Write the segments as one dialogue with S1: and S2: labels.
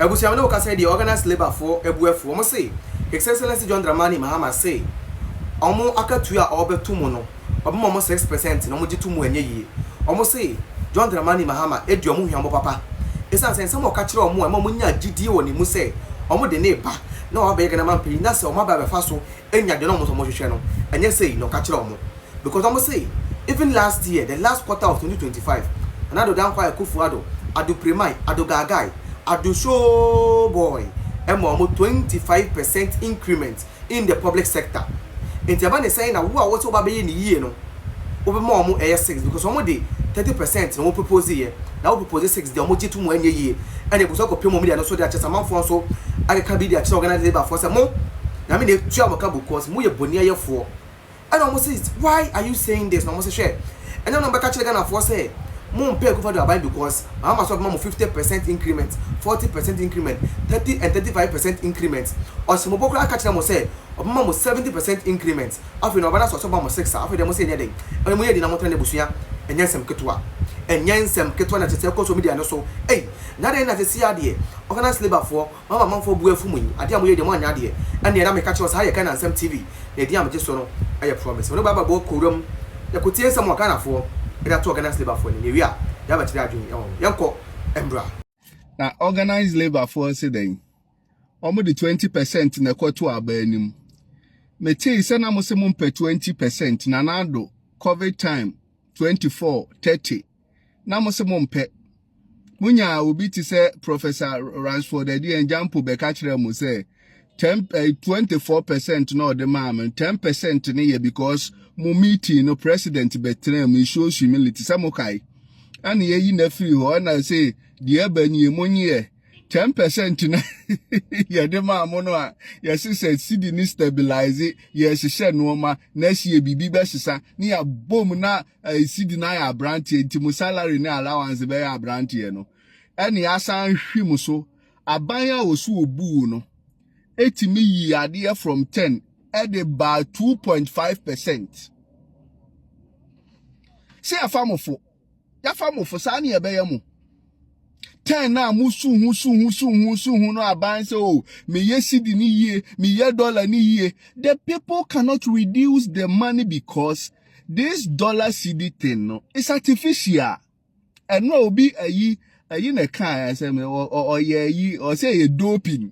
S1: Ebusiamane oka say the organized labor for ebuefu. Omo say His Excellency John Dramani Mahama say omo akatu a obetu mu no omo 6% no mo gitu mu enye yi. Omo say John Dramani Mahama edi omo hwambo papa. Esa say some oka kire omo omo nya gidie woni mu say omo de ne ba na oba yega na mampi na say omo ba be fa so enya de no mo so mo hwehwe no. Enye say no ka kire omo because omo say even last year the last quarter of 2025 another down kwa Kufuado adu premai adu gagai adu show boy emo 25% increment in the public sector. Enti aba ne say na wo a wo so ba be ni yie no wo be mo omo 6 because omo de 30% no propose here na wo propose 6 de omo jitu mu anye yie ene buso ko pemo media no so de achesa manfo so aka bi de achesa organize labor for say mo na me de tua mo ka Bcoz mo ye boni ayefo and omo say why are you saying this no omo say share and no be ka chile Ghana for say mo pay ko for the buy because Mahama so mo 50% increment 40% increment 30 and 35% increment or some bokura aka chile mo say mo 70% increment afi no bana so mo 6 afi dem say nyeden and mo ye di na mo tane busua enyensem ketwa na chete ko so media no so na dey na te sia de organized labor for mama manfo bu afu munyi ade am ye de mo anya de and na me ka chile so ha ye kana nsem TV na di am je so no aye promise no baba bo korum ya kotie sem wakana fo ida to organized labor for ni wi a ya ba chire adwen yanko embra
S2: na organized labor for say den omo de 20% na kwato abanim meti se na mo se mo mpe 20% na nado covid time 24 30 na mo se mo mpe munya obi ti se Professor Ransford Edi Enjampo be ka kire mo se 24% no the mam 10% ne ye because mo meeting no president betre mo shows humility samokai and ye yi na free ho na say the ebani monye 10% na ye de mam no a yes say city ni stabilize yes she no ma na sie bibi be sisa ni ya bom na city na ya branch enti salary na allowance be ya branch ye no and ya san hwim so abanya osu obu no etimi yi ade from 10 at about 2.5%. Say a famofo ya famofo sa na ebe mu 10 na musu no aban say oh me ye cedi ni ye me ye dollar ni ye. The people cannot reduce the money because this dollar cedi thing no is artificial and no be ayi na kan say me or ye or say ye doping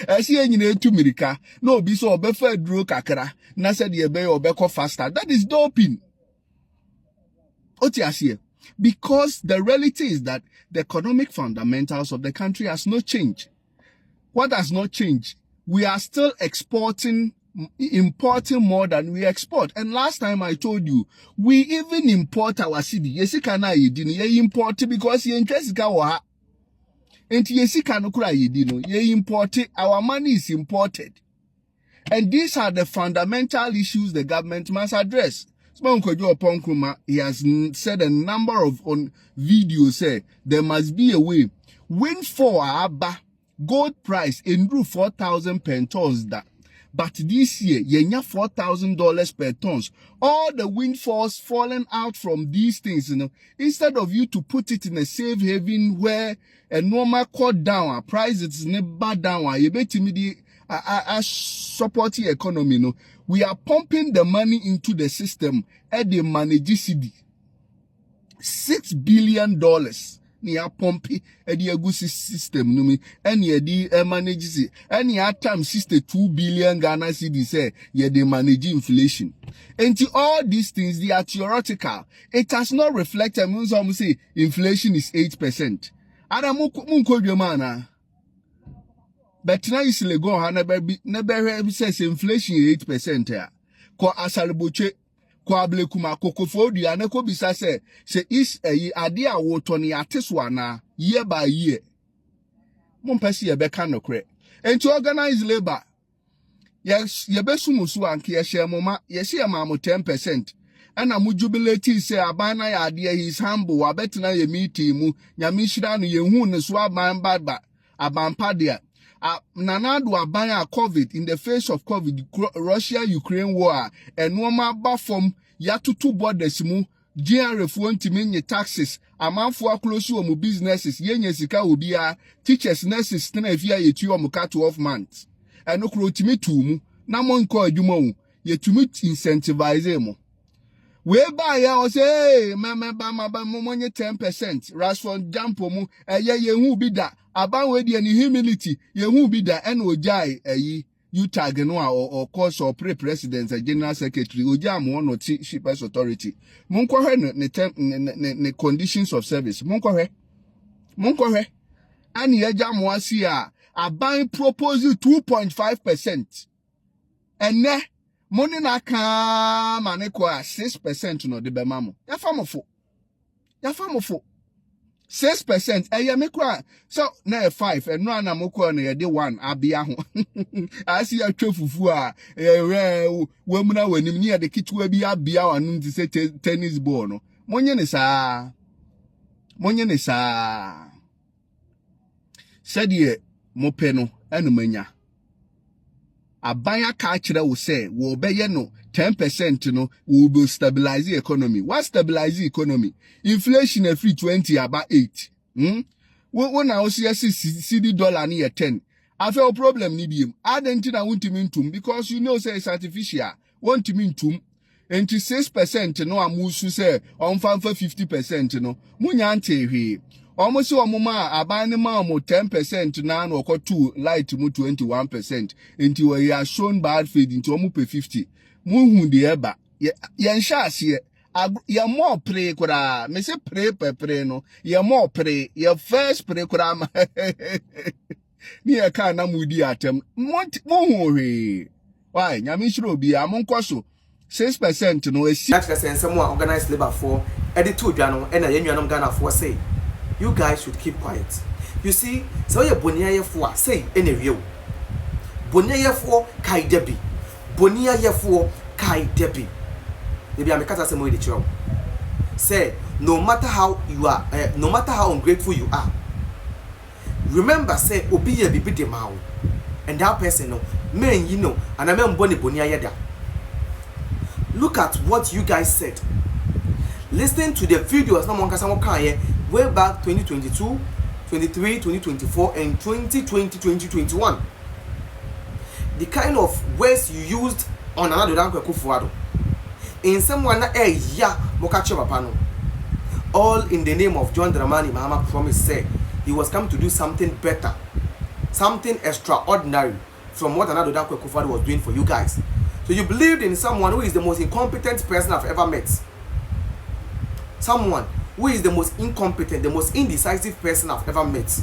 S2: asi enyina etu mirika no be so obefa duro kakra na say de ebe obeko faster. That is doping. Otiasie, because the reality is that the economic fundamentals of the country has not changed. What has not changed? We are still importing more than we export. And last time I told you, we even import our cedi. Yesika na yedino, ye import because ye interest ga wa. Enti yesika no kura yedino, ye import, our money is imported. And these are the fundamental issues the government must address. He has said a number of on videos say there must be a way. Windfall aba gold price in $4,000 per tons that. But this year, yenya $4,000 per tons. All the windfalls falling out from these things, you know, instead of you to put it in a safe haven where a normal cut down, price is never down, you bet me a supporting economy, no. We are pumping the money into the system at the manage cedi. $6 billion. Ni a pumping at the agusi system, no me, and ye di manage it. And ye at time 62 billion Ghana cedi say ye de manage inflation. And to all these things, they are theoretical. It has not reflected. Some say inflation is 8%. Adamu munko mana. But now is lego never says inflation 8% here. Ko asaliboche ko ablekuma kokofodi aneko bisa say is ade a woto ne ateswa na year by year. Mompesi ye beka no kre. And to organize labor. Yes, ye besumusu anke ye share moma ye share mamo 10%. And a jubilate say abana ya ade is humble abetena ye meeting mu nyamishira no ye hu ne so aban bad abampa dia. Nanadu abaya COVID in the face of COVID, Russia-Ukraine war, and normal from yatutu borders mu GRF ntimi nye taxes amanfo aklosu omu businesses yenye sika obia teachers nurses na afia yetu omu ka 12 months eno kro timi tumu na monko adwuma wu yetumi incentivize mo we buy ya o say ba monye 10% rasfon jampo mu yehu bi da aban we de ni humility yehu bi da eno ojai eyi you tag no or course or president and general secretary oja mo no ti shippers authority monko hwe ne conditions of service monko hwe ani eja mo asi a aban propose 2.5% ene money na ka mane ko 6% no de be mamo ya famofo 6% eye me kwa so na 5 eno ana moko na ye de 1 abia ho asi atwafufu a wamuna wanim ni ye de kitwa bi abia wanu nti se tennis ball no monye ne saa sɛdeɛ mopɛ no ɛno manya abanya ka kire wo sɛ wo bɛyɛ no 10% no will stabilize the economy. What stabilize the economy? Inflation every 20 about 8. When I was CD dollar near 10. I feel problem ni biem. I don't want to mean to because you know say it's artificial. Want to mean to and to 6% no amusu say on fan for 50% no. Munyante hwe. Almost so mama abane ma mo 10% na no 2 light mu 21% into we are shown bad faith into omo pe 50 mu hu de eba ye nsha ase ye more pray kura me say pray no ye more pray ye first pray kura ma ni e ka na mu di atem mu hu hwe why nyame shiro bi amonkoso 6% no esi
S1: actually say nsem a organized labor for edit to dwa no e na ye nnuanom Ghana for say you guys should keep quiet. You see, so you bonia yefo say anyway. Bonia yefo kai debi. Bonia yefo kai debi. Maybe I'm a say mo dey chiro. Say no matter how you are, no matter how ungrateful you are. Remember say obi ye bibi de ma wo. And that person no men you know and I men boni bonia yeda. Look at what you guys said. Listen to the videos na mo nkasa mo kan ye way back 2022, 23, 2024 and 2020-2021. The kind of words you used on another than Kufuado. In someone ya mokache papa. All in the name of John Dramani Mahama promised said he was come to do something better, something extraordinary from what another than Kufuado was doing for you guys. So you believed in someone who is the most incompetent person I've ever met. Someone who is the most incompetent, the most indecisive person I've ever met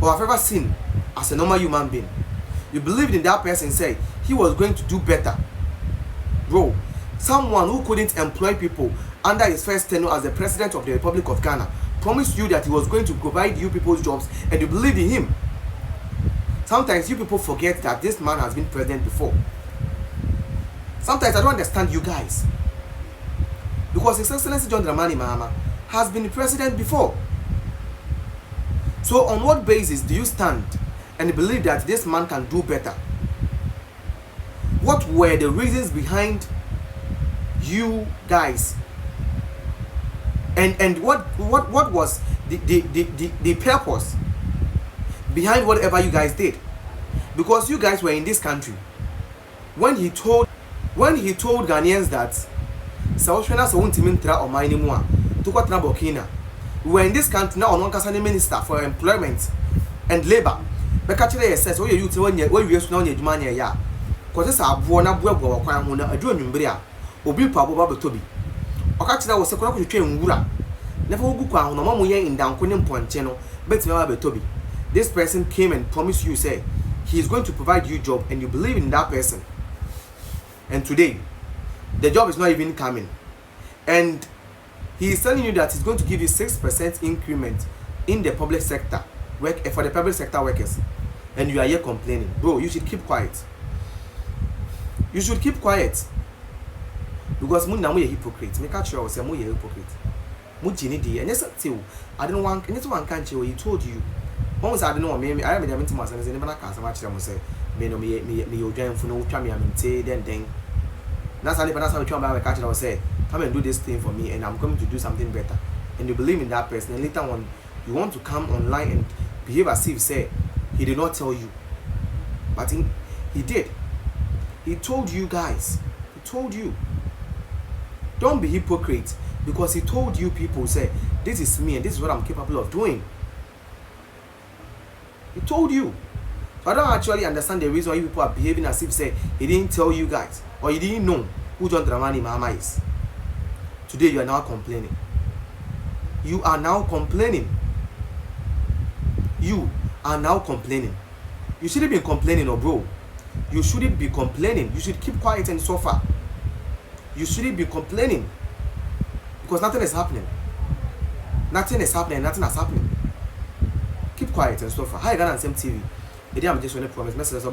S1: or I've ever seen as a normal human being. You believed in that person, say he was going to do better. Bro, someone who couldn't employ people under his first tenure as the president of the Republic of Ghana promised you that he was going to provide you people's jobs and you believed in him. Sometimes you people forget that this man has been president before. Sometimes I don't understand you guys. Because His Excellency John Dramani Mahama has been president before. So on what basis do you stand and believe that this man can do better? What were the reasons behind you guys? And what was the purpose behind whatever you guys did? Because you guys were in this country when he told Ghanaians that Saushana so won't mintra or my anymore to what Burkina. We were in this country now on one Kasani Minister for Employment and Labor. Becatcher says, oh, you tell me where you used to know your money, ya. Because this are born up well or a doing in Bria, or be Pabo Toby. Okachina was a crop to train Wura. Never go on no more in down Kunim Point channel, but no Toby. This person came and promised you, say, he is going to provide you a job and you believe in that person. And today, the job is not even coming. And he is telling you that he's going to give you 6% increment in the public sector work for the public sector workers. And you are here complaining. Bro, you should keep quiet. You should keep quiet. Because mu na mu ye hypocrite. Make sure say mu ye hypocrite. Mu jini di. And yes, I don't want anyone can tell you. He told you. Once I don't know me. I am the mental master. Never na cancer much. I say me no me you join for no twa me am say then. That's how we catch it. I say come and do this thing for me, and I'm going to do something better, and you believe in that person, and later on you want to come online and behave as if say he did not tell you, but he did. He told you guys. He told you. Don't be hypocrite, because he told you people say this is me and this is what I'm capable of doing. He told you. So I don't actually understand the reason why you people are behaving as if say he didn't tell you guys, or you didn't know who John Dramani Mahama is. Today you are now complaining. You are now complaining. You are now complaining. You shouldn't be complaining, oh bro. You shouldn't be complaining. You should keep quiet and suffer. You shouldn't be complaining, because nothing is happening. Nothing is happening. Nothing is happening. Keep quiet and suffer. Hi, Ghana and St0p. I'm just want to promise messages.